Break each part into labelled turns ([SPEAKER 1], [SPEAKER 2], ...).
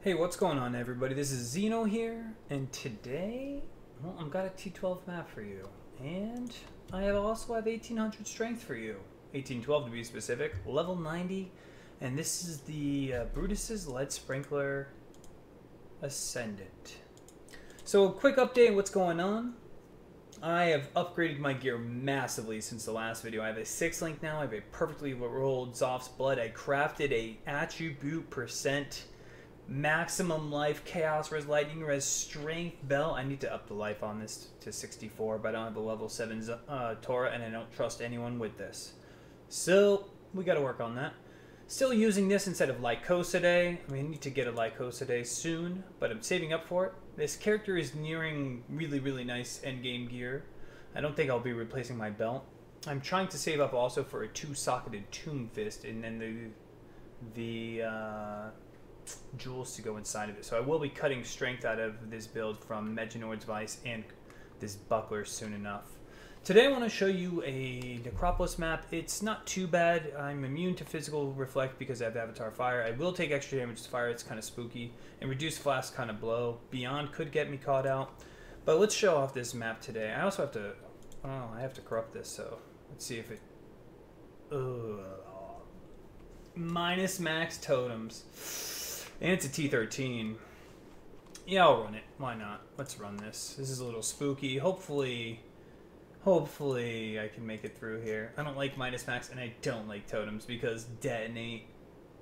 [SPEAKER 1] Hey, what's going on, everybody? This is Zeno here, and today, well, I've got a T12 map for you, and I also have 1800 strength for you, 1812 to be specific, level 90, and this is the Brutus's Lead Sprinkler Ascendant. So, a quick update on what's going on. I have upgraded my gear massively since the last video. I have a 6-link now. I have a perfectly rolled Xoph's Blood. I crafted a attribute percent maximum life chaos res lightning res strength belt. I need to up the life on this to 64, but I don't have a level 7 Torah, and I don't trust anyone with this. So we got to work on that. Still using this instead of Lycosidae. I mean, I need to get a Lycosidae soon, but I'm saving up for it. This character is nearing really nice endgame gear. I don't think I'll be replacing my belt. I'm trying to save up also for a 2-socketed Tombfist, and then the jewels to go inside of it. So I will be cutting strength out of this build from Meginord's Vice and this buckler soon enough. Today I want to show you a Necropolis map. It's not too bad. I'm immune to physical reflect because I have Avatar Fire. I will take extra damage to fire. It's kind of spooky. And reduced flask kind of blow. Beyond could get me caught out. But let's show off this map today. I also have to... Oh, I have to corrupt this, so let's see if it... Minus max totems. And it's a T13. Yeah, I'll run it. Why not? Let's run this. This is a little spooky. Hopefully I can make it through here. I don't like minus max, and I don't like totems because detonate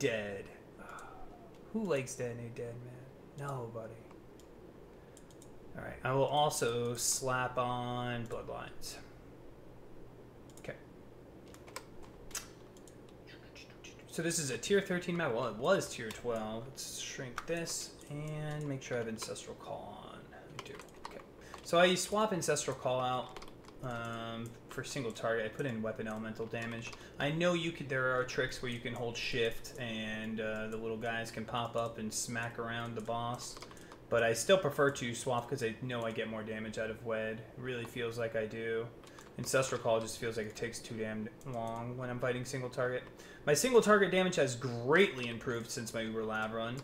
[SPEAKER 1] dead. Who likes detonate dead, man? Nobody. Alright, I will also slap on bloodlines. Okay. So this is a tier 13 map. Well, it was tier 12. Let's shrink this and make sure I have Ancestral Call on. I do. Okay. So I swap Ancestral Call out for single target. I put in weapon elemental damage. I know you could. There are tricks where you can hold shift and the little guys can pop up and smack around the boss. But I still prefer to swap because I know I get more damage out of Wed. It really feels like I do. Ancestral Call just feels like it takes too damn long when I'm fighting single target. My single target damage has greatly improved since my Uber Lab run.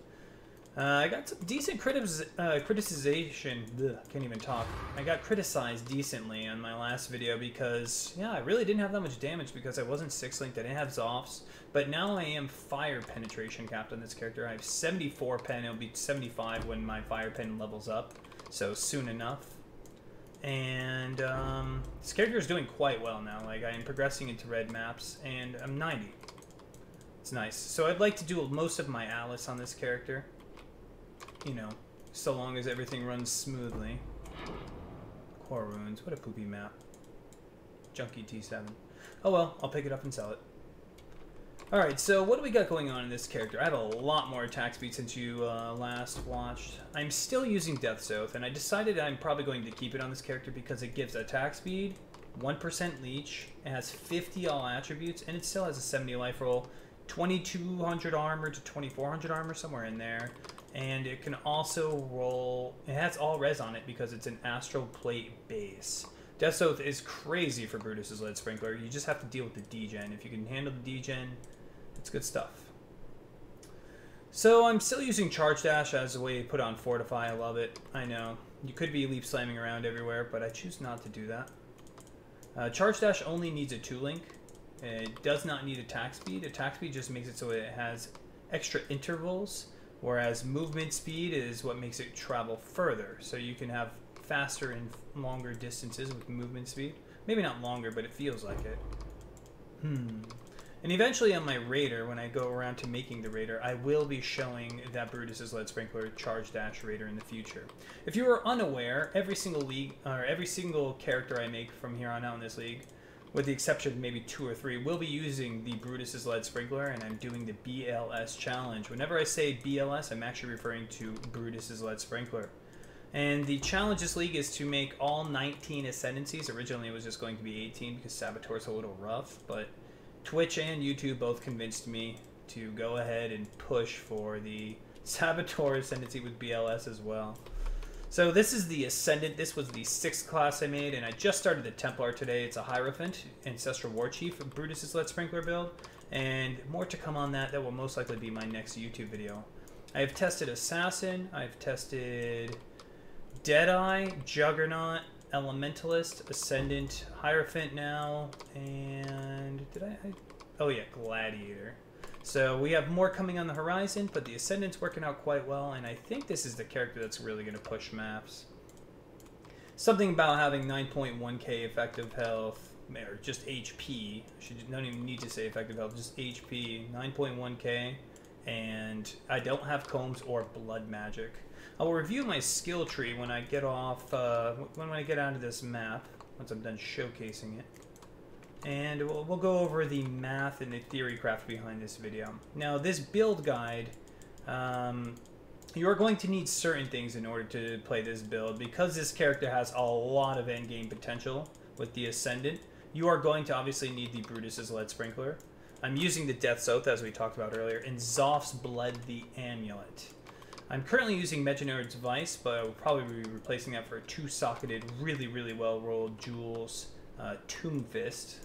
[SPEAKER 1] I got some decent criticization. Ugh, can't even talk. I got criticized decently on my last video because, yeah, I really didn't have that much damage because I wasn't 6-linked. I didn't have Xophs. But now I am fire penetration capped on this character. I have 74 pen. It'll be 75 when my fire pen levels up. So soon enough. And this character is doing quite well now. Like, I am progressing into red maps, and I'm 90. It's nice. So I'd like to do most of my Alice on this character. You know, so long as everything runs smoothly. Core Ruins. What a poopy map. Junkie T7. Oh well, I'll pick it up and sell it. Alright, so what do we got going on in this character? I have a lot more attack speed since you last watched. I'm still using Death's Oath, and I decided I'm probably going to keep it on this character because it gives attack speed, 1% leech, it has 50 all attributes, and it still has a 70 life roll, 2200 armor to 2400 armor, somewhere in there. And it can also roll... It has all res on it because it's an Astral Plate base. Death's Oath is crazy for Brutus's Lead Sprinkler. You just have to deal with the degen. If you can handle the degen, it's good stuff. So I'm still using Charge Dash as a way to put on Fortify. I love it. I know. You could be leap slamming around everywhere, but I choose not to do that. Charge Dash only needs a 2-link. It does not need attack speed. Attack speed just makes it so it has extra intervals. Whereas movement speed is what makes it travel further. So you can have faster and longer distances with movement speed. Maybe not longer, but it feels like it. And eventually on my Raider, when I go around to making the Raider, I will be showing that Brutus's Lead Sprinkler Charge Dash Raider in the future. If you are unaware, every single league, or every single character I make from here on out in this league, with the exception of maybe 2 or 3, we'll be using the Brutus's Lead Sprinkler, and I'm doing the BLS challenge. Whenever I say BLS, I'm actually referring to Brutus's Lead Sprinkler. And the challenge this league is to make all 19 Ascendancies. Originally it was just going to be 18 because Saboteur's a little rough, but Twitch and YouTube both convinced me to go ahead and push for the Saboteur Ascendancy with BLS as well. So this is the Ascendant. This was the 6th class I made, and I just started the Templar today. It's a Hierophant, Ancestral War Chief, Brutus's Lead Sprinkler build, and more to come on that. That will most likely be my next YouTube video. I have tested Assassin, I've tested Deadeye, Juggernaut, Elementalist, Ascendant, Hierophant now, and oh yeah, Gladiator. So we have more coming on the horizon, but the Ascendant's working out quite well, and I think this is the character that's really going to push maps. Something about having 9.1k effective health, or just HP. Don't even need to say effective health, just HP. 9.1k, and I don't have combs or blood magic. I will review my skill tree when I get off, when I get onto this map, once I'm done showcasing it. And we'll go over the math and the theory craft behind this video. Now, this build guide, you're going to need certain things in order to play this build. Because this character has a lot of endgame potential with the Ascendant, you are going to obviously need the Brutus's Lead Sprinkler. I'm using the Death Xoph, as we talked about earlier, and Xoph's Blood the Amulet. I'm currently using Meginord's Vice, but I will probably be replacing that for a two-socketed, really, really well-rolled Jules Tombfist,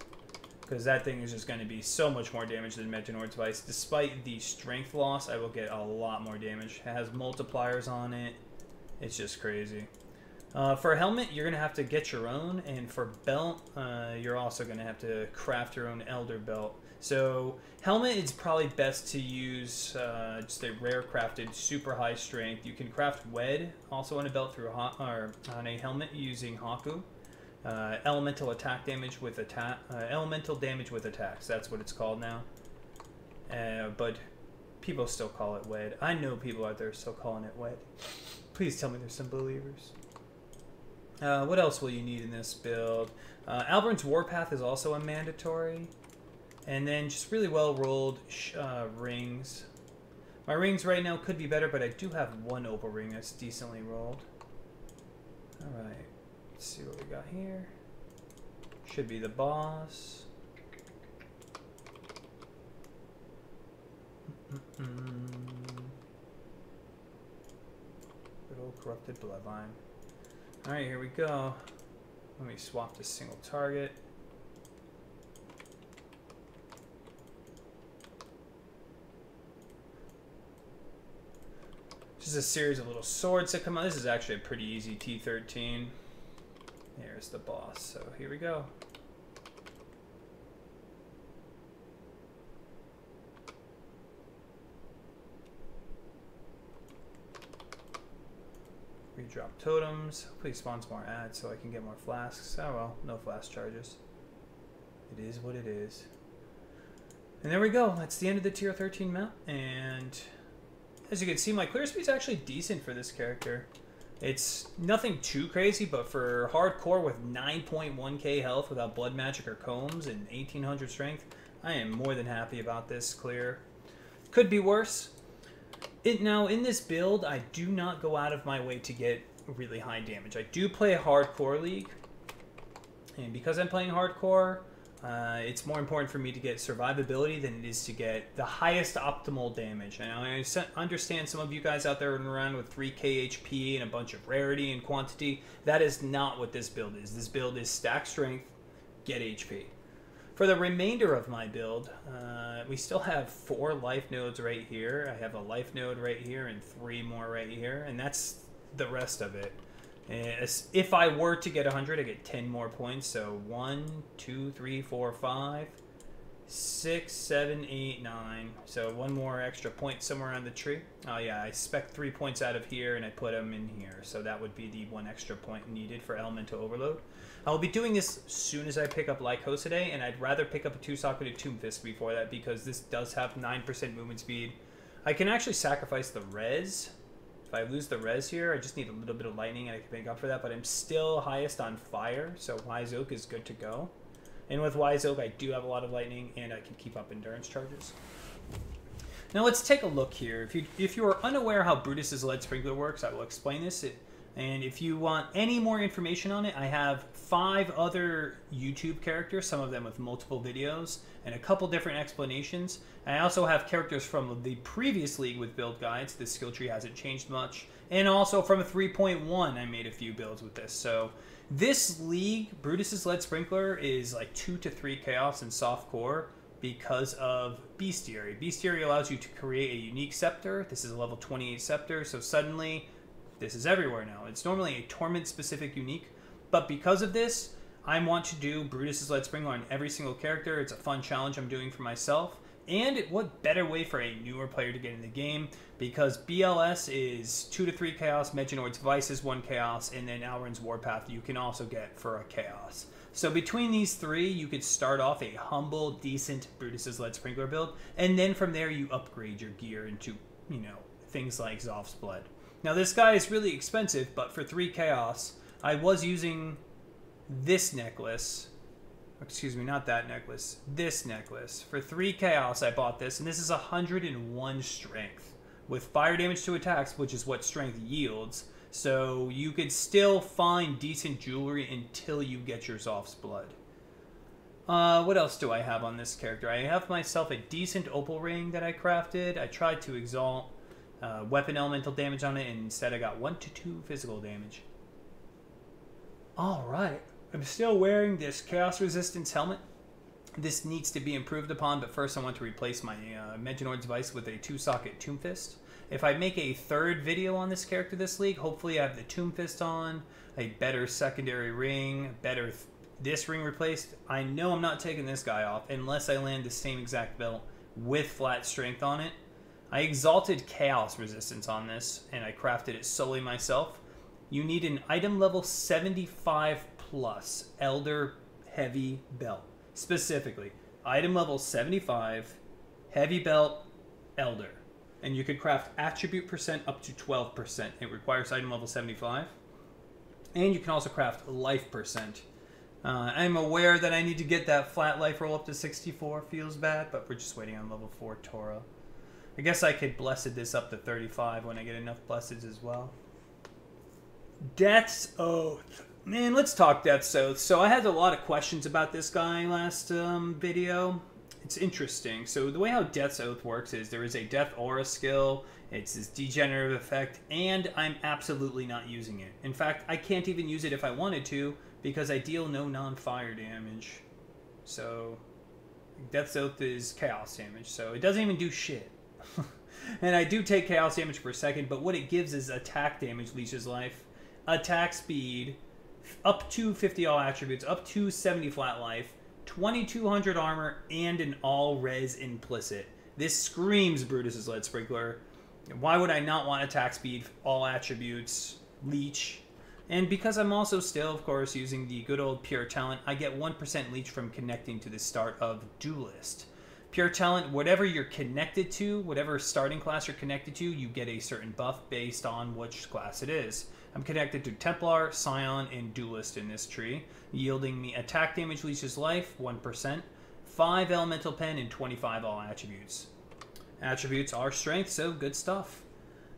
[SPEAKER 1] because that thing is just going to be so much more damage than Meginord's Vice. Despite the strength loss, I will get a lot more damage. It has multipliers on it. It's just crazy. For a helmet, you're going to have to get your own, and for belt, you're also going to have to craft your own Elder Belt. So, helmet is probably best to use just a rare crafted, super high strength. You can craft Wed, also on a belt through or on a helmet using Haku. Elemental attack damage with elemental damage with attacks. That's what it's called now. But people still call it Wed. I know people out there still calling it Wed. Please tell me there's some believers. What else will you need in this build? Alberon's Warpath is also a mandatory. And then just really well-rolled rings. My rings right now could be better, but I do have one opal ring that's decently rolled. Alright, let's see what we got here. Should be the boss. Good old corrupted bloodline. Alright, here we go. Let me swap to single target. Just a series of little swords that come out. This is actually a pretty easy T13. Here's the boss. So here we go. Redrop totems. Hopefully spawns more ads so I can get more flasks. Oh well, no flask charges. It is what it is. And there we go. That's the end of the tier 13 map. And as you can see, my clear speed is actually decent for this character. It's nothing too crazy, but for hardcore with 9.1k health without blood magic or combs and 1800 strength, I am more than happy about this clear. Could be worse. Now, in this build, I do not go out of my way to get really high damage. I do play a hardcore league, and because I'm playing hardcore, it's more important for me to get survivability than it is to get the highest optimal damage. And I understand some of you guys out there running around with 3k HP and a bunch of rarity and quantity. That is not what this build is. This build is stack strength, get HP. For the remainder of my build, we still have 4 life nodes right here. I have a life node right here and 3 more right here, and that's the rest of it. If I were to get 100, I get 10 more points. So 1, 2, 3, 4, 5, 6, 7, 8, 9. So 1 more extra point somewhere on the tree. Oh yeah, I spec 3 points out of here and I put them in here. So that would be the 1 extra point needed for elemental overload. I will be doing this as soon as I pick up Lycos today, and I'd rather pick up a 2-socketed Tombfist before that because this does have 9% movement speed. I can actually sacrifice the res. If I lose the res here, I just need a little bit of lightning and I can make up for that, but I'm still highest on fire, so Wise Oak is good to go. And with Wise Oak, I do have a lot of lightning and I can keep up endurance charges. Now let's take a look here. If you are unaware how Brutus's Lead Sprinkler works, I will explain this. And if you want any more information on it, I have 5 other YouTube characters, some of them with multiple videos, and a couple different explanations. And I also have characters from the previous league with build guides. The skill tree hasn't changed much. And also from a 3.1, I made a few builds with this. So this league, Brutus's Lead Sprinkler, is like 2 to 3 chaos and soft core. because of Bestiary. Bestiary allows you to create a unique scepter. This is a level 28 scepter, so suddenly this is everywhere now. It's normally a Torment-specific unique, but because of this, I want to do Brutus's Lead Sprinkler on every single character. It's a fun challenge I'm doing for myself. And what better way for a newer player to get in the game, because BLS is 2 to 3 Chaos, Meginord's Vice is 1 Chaos, and then Alberon's Warpath you can also get for a Chaos. So between these three, you could start off a humble, decent Brutus's Lead Sprinkler build, and then from there you upgrade your gear into, you know, things like Xoph's Blood. Now this guy is really expensive, but for 3 Chaos, I was using this necklace. Excuse me, not that necklace. This necklace. For 3 Chaos, I bought this, and this is 101 Strength. With fire damage to attacks, which is what Strength yields. So you could still find decent jewelry until you get your Xoph's Blood. What else do I have on this character? I have myself a decent opal ring that I crafted. I tried to exalt weapon elemental damage on it, and instead I got 1 to 2 physical damage. Alright. I'm still wearing this Chaos Resistance helmet. This needs to be improved upon, but first I want to replace my Meginord's Vice with a 2-socket Tombfist. If I make a third video on this character this league, hopefully I have the Tombfist on, a better secondary ring, better this ring replaced. I know I'm not taking this guy off unless I land the same exact belt with flat strength on it. I exalted Chaos Resistance on this, and I crafted it solely myself. You need an item level 75 plus Elder Heavy Belt. Specifically, item level 75, Heavy Belt, Elder. And you could craft attribute percent up to 12%. It requires item level 75. And you can also craft life percent. I'm aware that I need to get that flat life roll up to 64. Feels bad, but we're just waiting on level 4 Torah. I guess I could blessed this up to 35 when I get enough blesseds as well. Death's Oath. Man, let's talk Death's Oath. So I had a lot of questions about this guy last video. It's interesting. So the way how Death's Oath works is there is a Death Aura skill, it's this degenerative effect, and I'm absolutely not using it. In fact, I can't even use it if I wanted to, because I deal no non-fire damage. So Death's Oath is chaos damage, so it doesn't even do shit. And I do take chaos damage per second, but what it gives is attack damage, leeches life, attack speed, up to 50 all attributes, up to 70 flat life, 2200 armor, and an all-res implicit. This screams Brutus's Lead Sprinkler. Why would I not want attack speed, all attributes, leech? And because I'm also still, of course, using the good old Pure Talent, I get 1% leech from connecting to the start of Duelist. Pure Talent, whatever you're connected to, whatever starting class you're connected to, you get a certain buff based on which class it is. I'm connected to Templar, Scion, and Duelist in this tree, yielding me attack damage, leeches life, 1%, 5 elemental pen, and 25 all attributes. Attributes are strength, so good stuff.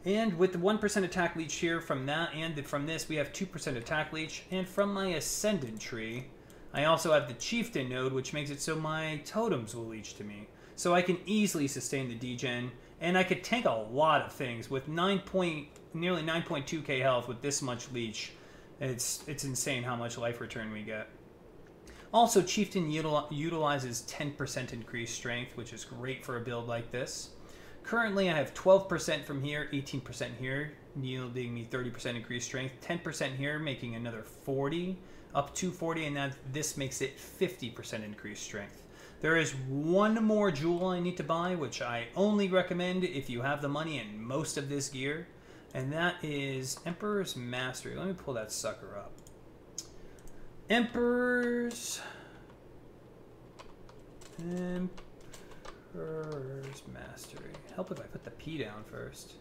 [SPEAKER 1] And with the 1% attack leech here from that and from this, we have 2% attack leech. And from my Ascendant tree, I also have the Chieftain node, which makes it so my totems will leech to me. So I can easily sustain the degen, and I could tank a lot of things with nearly 9.2k health with this much leech. It's insane how much life return we get. Also, Chieftain utilizes 10% increased strength, which is great for a build like this. Currently, I have 12% from here, 18% here, yielding me 30% increased strength, 10% here, making another 40, up to 40, and this makes it 50% increased strength. There is one more jewel I need to buy, which I only recommend if you have the money and most of this gear, and that is Emperor's Mastery. Let me pull that sucker up. Emperor's Mastery. Help if I put the P down first.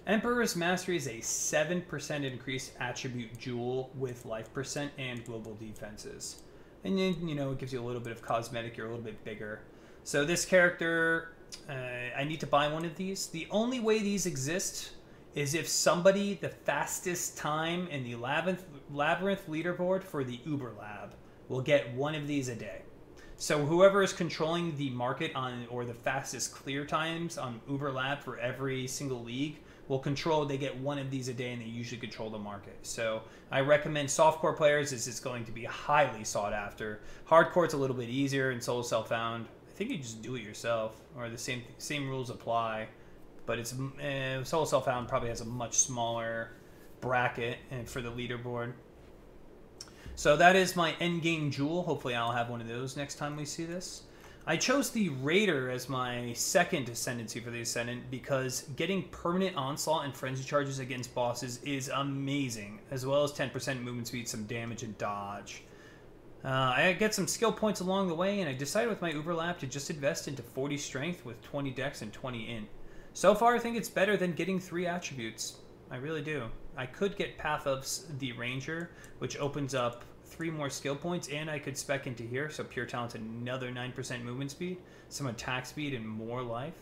[SPEAKER 1] Emperor's Mastery is a 7% increased attribute jewel with life percent and global defenses. And then, you know, it gives you a little bit of cosmetic, you're a little bit bigger. So this character, I need to buy one of these. The only way these exist is if somebody, the fastest time in the Labyrinth leaderboard for the Uber Lab, will get one of these a day. So whoever is controlling the market on, or the fastest clear times on Uber Lab for every single league, will control, they get one of these a day, and they usually control the market. So I recommend softcore players, as it's going to be highly sought after. Hardcore's a little bit easier and solo self-found. I think you just do it yourself, or the same rules apply. But it's Solo Self-Found probably has a much smaller bracket and for the leaderboard. So that is my endgame jewel. Hopefully I'll have one of those next time we see this. I chose the Raider as my second ascendancy for the Ascendant because getting permanent onslaught and frenzy charges against bosses is amazing, as well as 10% movement speed, some damage, and dodge. I get some skill points along the way, and I decided with my overlap to just invest into 40 strength with 20 dex and 20 int. So far, I think it's better than getting 3 attributes. I really do. I could get Path of the Ranger, which opens up 3 more skill points, and I could spec into here, so Pure Talent's another 9% movement speed, some attack speed, and more life.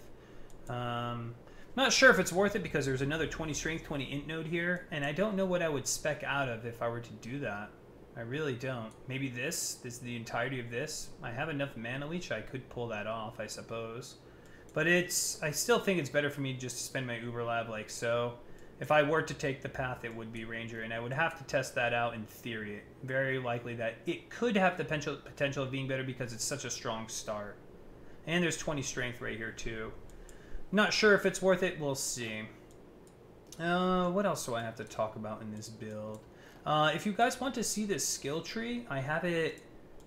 [SPEAKER 1] Not sure if it's worth it because there's another 20 strength, 20 int node here, and I don't know what I would spec out of if I were to do that. I really don't. Maybe this is the entirety of this. I have enough mana leech, I could pull that off, I suppose. But I still think it's better for me just to spend my Uber Lab like so. If I were to take the path, it would be Ranger, and I would have to test that out in theory. Very likely that it could have the potential of being better because it's such a strong start. And there's 20 strength right here too. Not sure if it's worth it, we'll see. What else do I have to talk about in this build? If you guys want to see this skill tree, I have it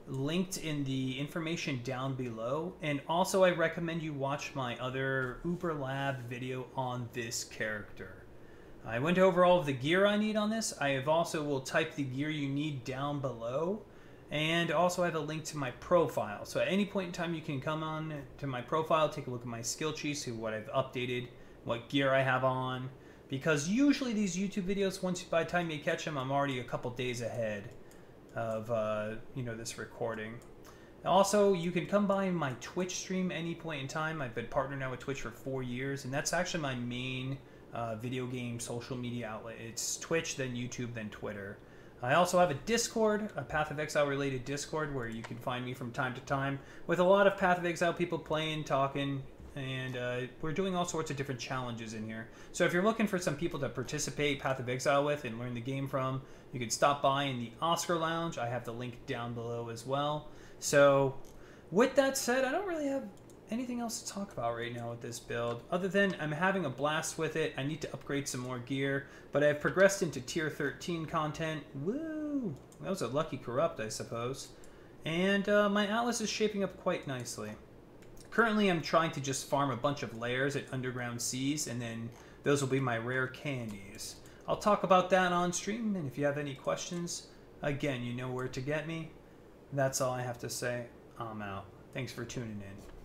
[SPEAKER 1] linked in the information down below, and also I recommend you watch my other Uber Lab video on this character. I went over all of the gear I need on this. I have also will type the gear you need down below, and also I have a link to my profile. So at any point in time you can come on to my profile, take a look at my skill tree, see what I've updated, what gear I have on, because usually these YouTube videos, by the time you catch them, I'm already a couple days ahead of this recording. Also, you can come by my Twitch stream any point in time. I've been partnered now with Twitch for 4 years, and that's actually my main video game social media outlet. It's Twitch, then YouTube, then Twitter. I also have a Discord, a Path of Exile related Discord, where you can find me from time to time with a lot of Path of Exile people playing, talking, and we're doing all sorts of different challenges in here. So if you're looking for some people to participate Path of Exile with and learn the game from, you can stop by in the Oscar Lounge. I have the link down below as well. So with that said, I don't really have anything else to talk about right now with this build, other than I'm having a blast with it. I need to upgrade some more gear, but I've progressed into tier 13 content. Woo! That was a lucky corrupt, I suppose. And my Atlas is shaping up quite nicely. Currently, I'm trying to just farm a bunch of layers at underground seas, and then those will be my rare candies. I'll talk about that on stream, and if you have any questions, again, you know where to get me. That's all I have to say. I'm out. Thanks for tuning in.